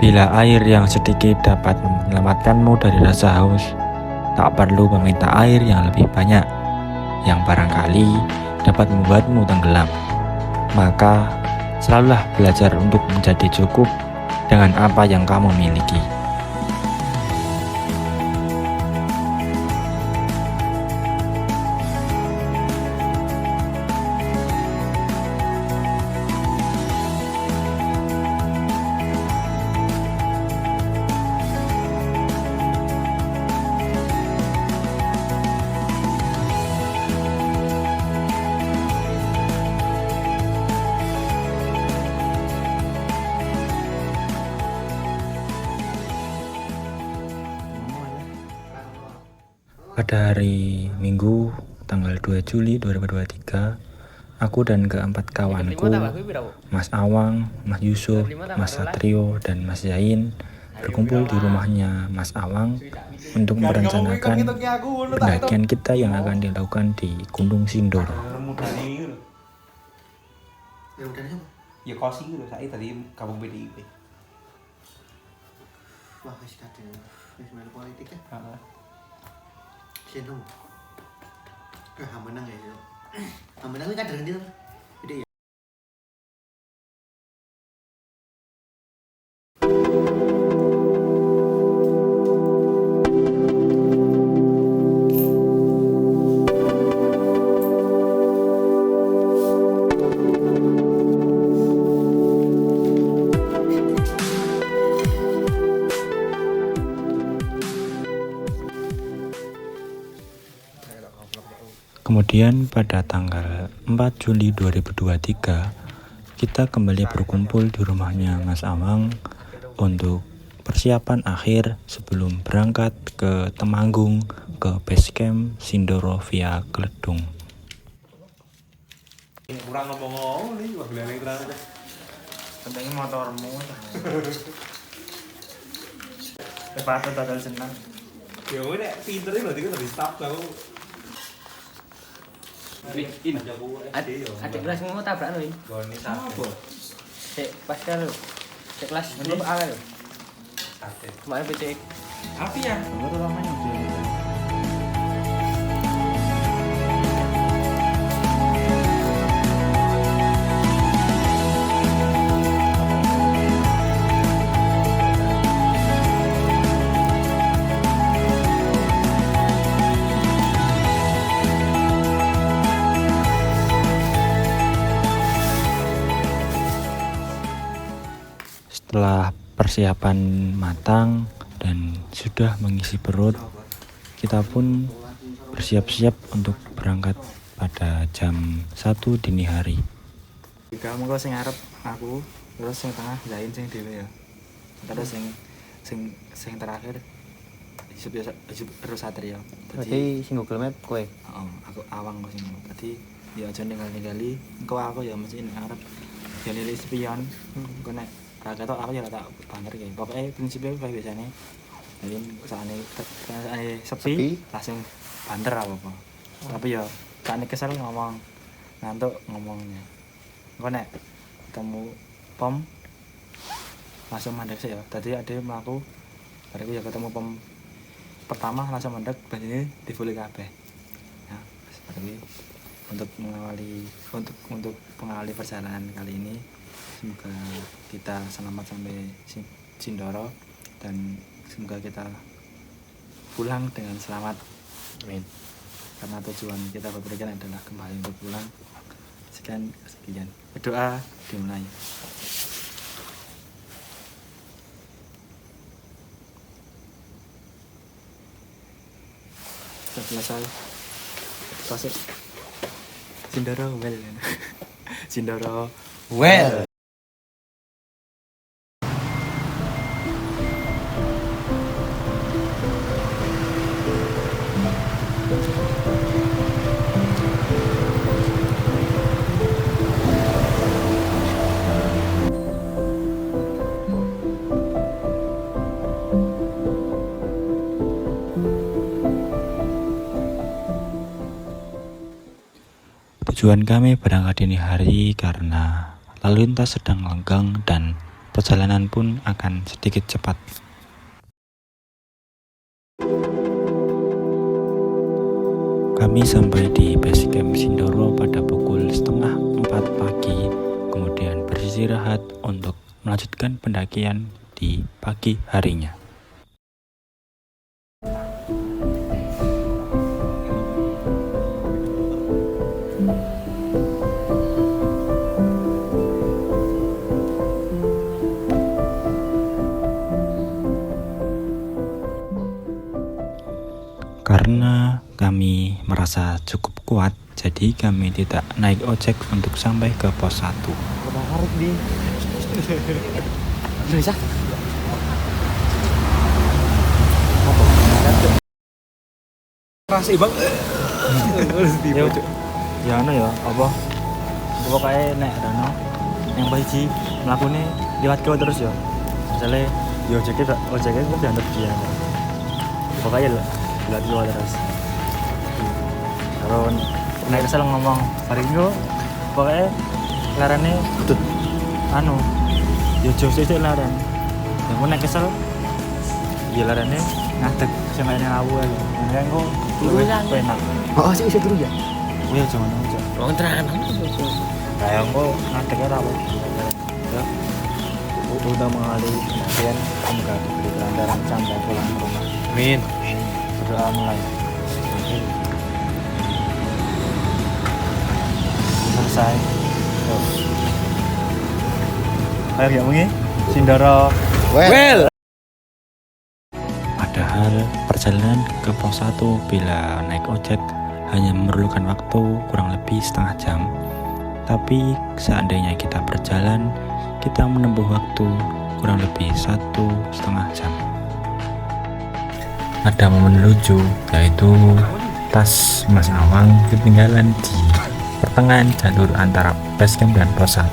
Bila air yang sedikit dapat menyelamatkanmu dari rasa haus, tak perlu meminta air yang lebih banyak, yang barangkali dapat membuatmu tenggelam. Maka, selalulah belajar untuk menjadi cukup dengan apa yang kamu miliki. Pada hari Minggu, tanggal 2 Juli 2023, aku dan keempat kawanku, Mas Awang, Mas Yusuf, Mas Satrio, dan Mas Zain berkumpul di rumahnya Mas Awang untuk merencanakan pendakian kita yang akan dilakukan di Gunung Sindoro. Ya kosi gitu, saya tadi kampung PDIP. Wah, wis kadang wis main politik ya. Heeh. Seno. Menang ya. Menang iki kadang ndi? Gede ya. Kemudian pada tanggal 4 Juli 2023, kita kembali berkumpul di rumahnya Mas Awang untuk persiapan akhir sebelum berangkat ke Temanggung ke base camp Sindoro via Kledung. Kurang ngomong-ngomong nih, wah geleng terang aja. Pentingnya motormu. Sepatu total senang. Ya gue nek pinter berarti kan dari staff aku. In. Adik kelas mau tabrakan lho. Goni sate. Sik pas kan lho. Sik kelas 10 A lho. Sate. Kemarin PCX. Api ya? Setelah persiapan matang dan sudah mengisi perut, kita pun bersiap-siap untuk berangkat pada jam 1 dini hari. Kamu kok sing ngarep aku, terus sing tengah Zain sing dhewe ya. Terus sing terakhir terus Satrio. Berarti sing Google Map kowe. Aku Awang kok sing. Tadi ya aja ninggal-ninggali. Engko aku ya mesti ngarep ya nilai spion. Engko nek ra ketok aku ya tak banter kae. Pokoke prinsipnya kayak biasane. Jadi saane sepi langsung banter apa-apa. Tapi ya saane kesel ngomong ngantuk ngomongnya. Engko nek ketemu pom langsung mandek sih ya. Tadi ada mlaku bariku ya ketemu pom pertama langsung mandek banjine dibule kabeh. Ya, seperti untuk mengawali perjalanan kali ini, semoga kita selamat sampai Sindoro dan semoga kita pulang dengan selamat. Amin. Karena tujuan kita berpergian adalah kembali untuk pulang. Sekian. Berdoa dimulai. Sudah selesai. Kasih. Sindoro well. Sindoro well. Tujuan kami berangkat dini hari karena lalu lintas sedang lenggang dan perjalanan pun akan sedikit cepat. Kami sampai di base camp Sindoro pada pukul 3:30 pagi, kemudian beristirahat untuk melanjutkan pendakian di pagi harinya. Karena kami merasa cukup kuat, jadi kami tidak naik ojek untuk sampai ke pos 1. Udah harus di Bisa. Rasa bang. ya anu ya apa pokoknya nek dano yang pasti melakukannya lewat kau terus ya misalnya yo ojeknya gue diantar dia pokoknya lewat kau terus kalau naik kesel ngomong hari itu pokoknya larane anu yo jauh sih laran yang gue naik kesel ya larane ngadeg sama yang awal yang kok enak Oh, sih bisa dulu ya. oh ya jangan aja Wong terangan. kayak kok ngadegnya apa ya udah mengalami pendakian enggak diberi kelancaran sampai pulang ke rumah. Amin. Berdoa mulai selesai. Ayo ya mengi Sindoro. Well. Padahal perjalanan ke pos 1 bila naik ojek hanya memerlukan waktu kurang lebih setengah jam. Tapi seandainya kita berjalan, kita menempuh waktu kurang lebih 1,5 jam. Ada momen lucu, yaitu tas Mas Awang ketinggalan di pertengahan jalur antara base camp dan pos 1.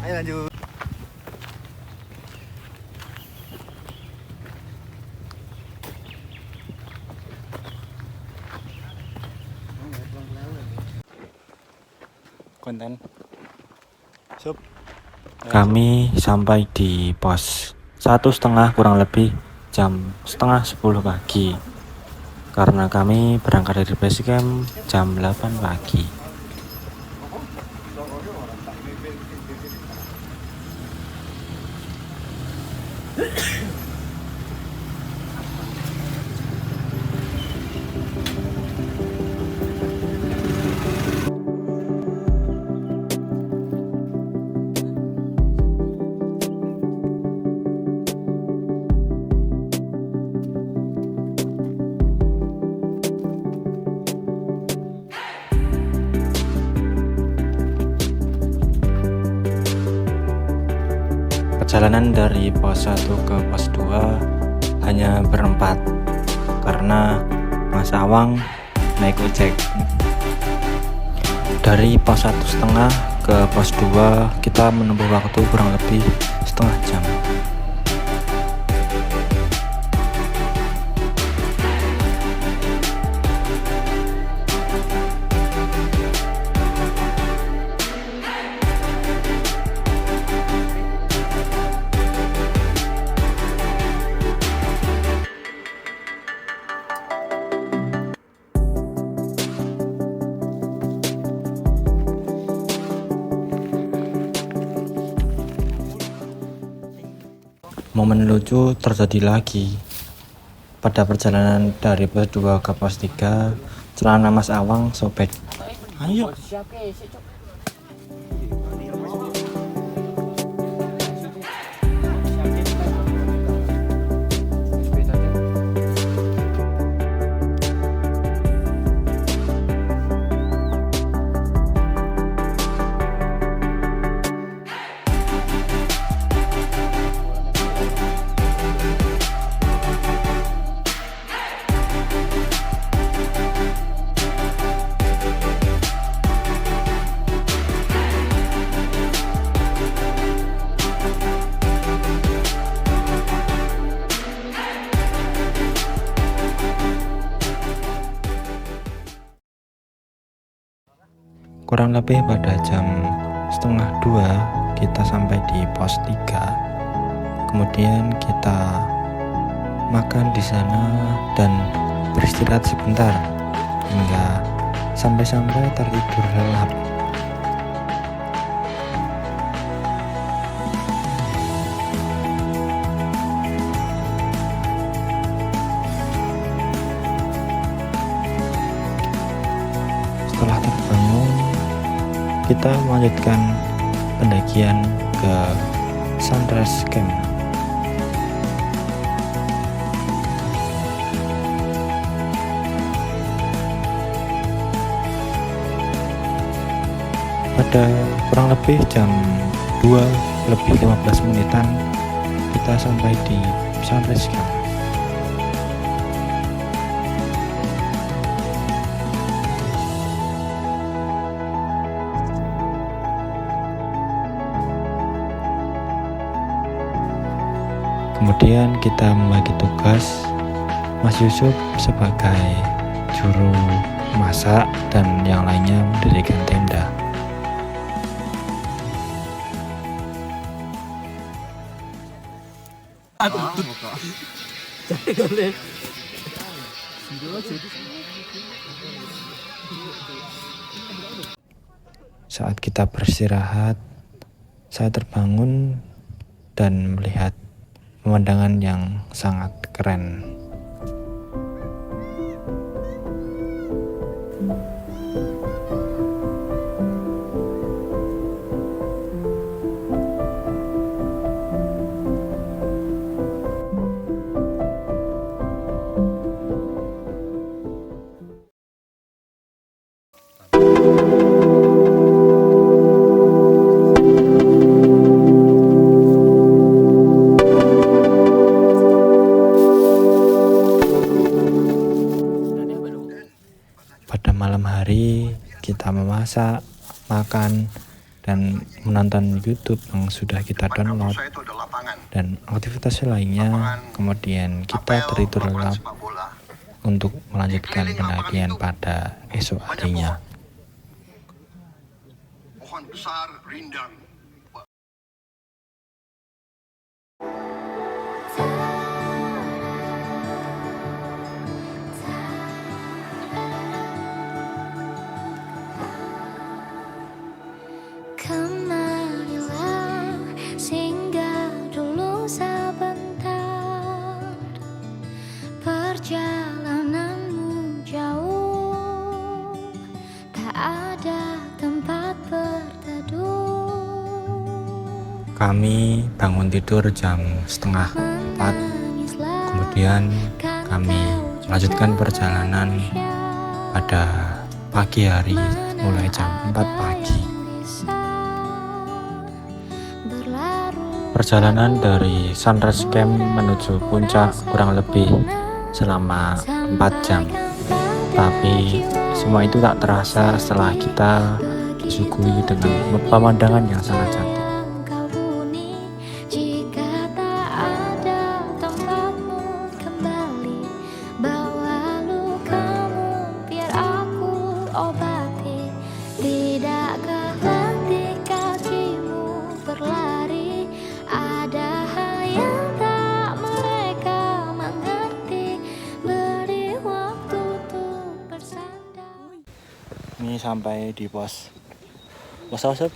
Ayo lanjut. Konten. Sup. Kami sampai di pos 1:30 kurang lebih jam 9:30 pagi. Karena kami berangkat dari base camp jam 8 pagi. Perjalanan dari pos 1 ke pos 2 hanya berempat karena Mas Awang naik ojek. Dari pos 1,5 ke pos 2 kita menempuh waktu kurang lebih setengah jam. Momen lucu terjadi lagi pada perjalanan dari pos 2 ke pos 3. Celana Mas Awang sobek. Ayo. Kurang lebih pada jam setengah 2 kita sampai di pos 3. Kemudian kita makan di sana dan beristirahat sebentar hingga sampai tertidur lelap. Setelah terbangun, kita melanjutkan pendakian ke Sunrise Camp. Pada kurang lebih jam 2:15 menitan kita sampai di Sunrise Camp. Kemudian kita membagi tugas, Mas Yusuf sebagai juru masak dan yang lainnya mendirikan tenda. Saat kita beristirahat, saya terbangun dan melihat pemandangan yang sangat keren. Pada malam hari kita memasak, makan, dan menonton YouTube yang sudah kita download dan aktivitas lainnya. Kemudian kita tertidur lelap untuk melanjutkan pendakian pada esok harinya. Pohon besar rindang. Kemarilah singgah dulu sebentar, perjalananmu jauh, tak ada tempat berteduh. Kami bangun tidur jam setengah 4. Kemudian kami melanjutkan perjalanan pada pagi hari mulai jam 4 pagi. Perjalanan dari Sunrise Camp menuju puncak kurang lebih selama 4 jam. Tapi semua itu tak terasa setelah kita disuguhi dengan pemandangan yang sangat cantik. Ini sampai di pos apa?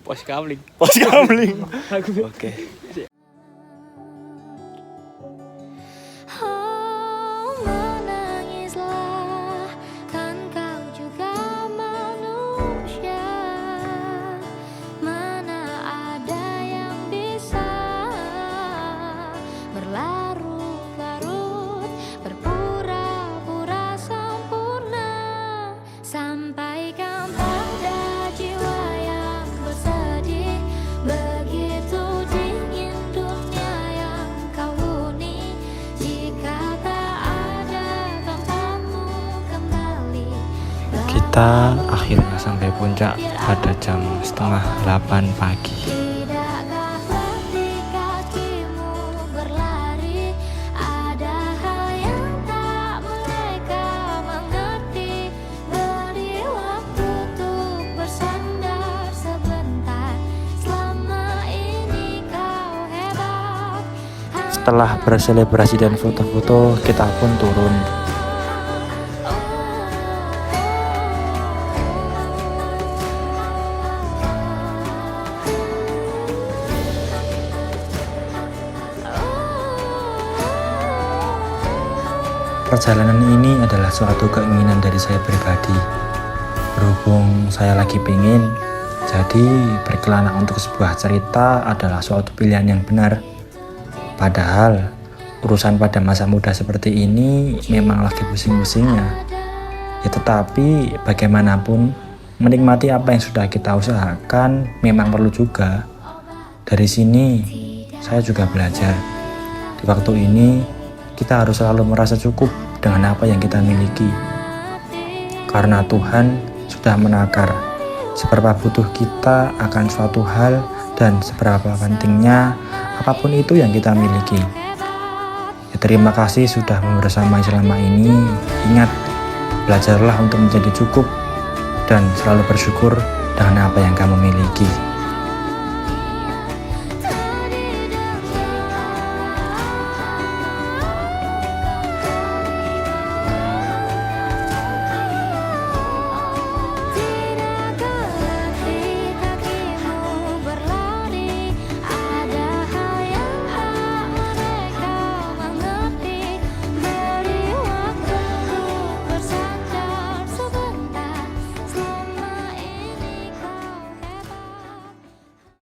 Pos kamling. Pos kamling. Oke. Oh, menangislah, kan kau juga manusia. Mana ada yang bisa berlarut-larut, berpura-pura sempurna. Sampaikan pada jiwa yang bersedih, begitu dingin dunia yang kau huni. Jika tak ada tempatmu kembali, Kita akhirnya sampai puncak pada jam setengah 8 pagi. tidakkah letih kakimu berlari? Ada hal yang tak mereka mengerti. Beri waktu Setelah berselebrasi dan foto-foto, kita pun turun. Perjalanan ini adalah suatu keinginan dari saya pribadi. Berhubung saya lagi pingin, jadi berkelana untuk sebuah cerita adalah suatu pilihan yang benar. Padahal urusan pada masa muda seperti ini memang lagi pusing-pusingnya. Ya tetapi bagaimanapun menikmati apa yang sudah kita usahakan memang perlu juga. Dari sini saya juga belajar. Di waktu ini kita harus selalu merasa cukup dengan apa yang kita miliki. Karena Tuhan sudah menakar seberapa butuh kita akan suatu hal dan seberapa pentingnya apapun itu yang kita miliki. Ya, terima kasih sudah bersama selama ini. Ingat, belajarlah untuk menjadi cukup dan selalu bersyukur dengan apa yang kamu miliki.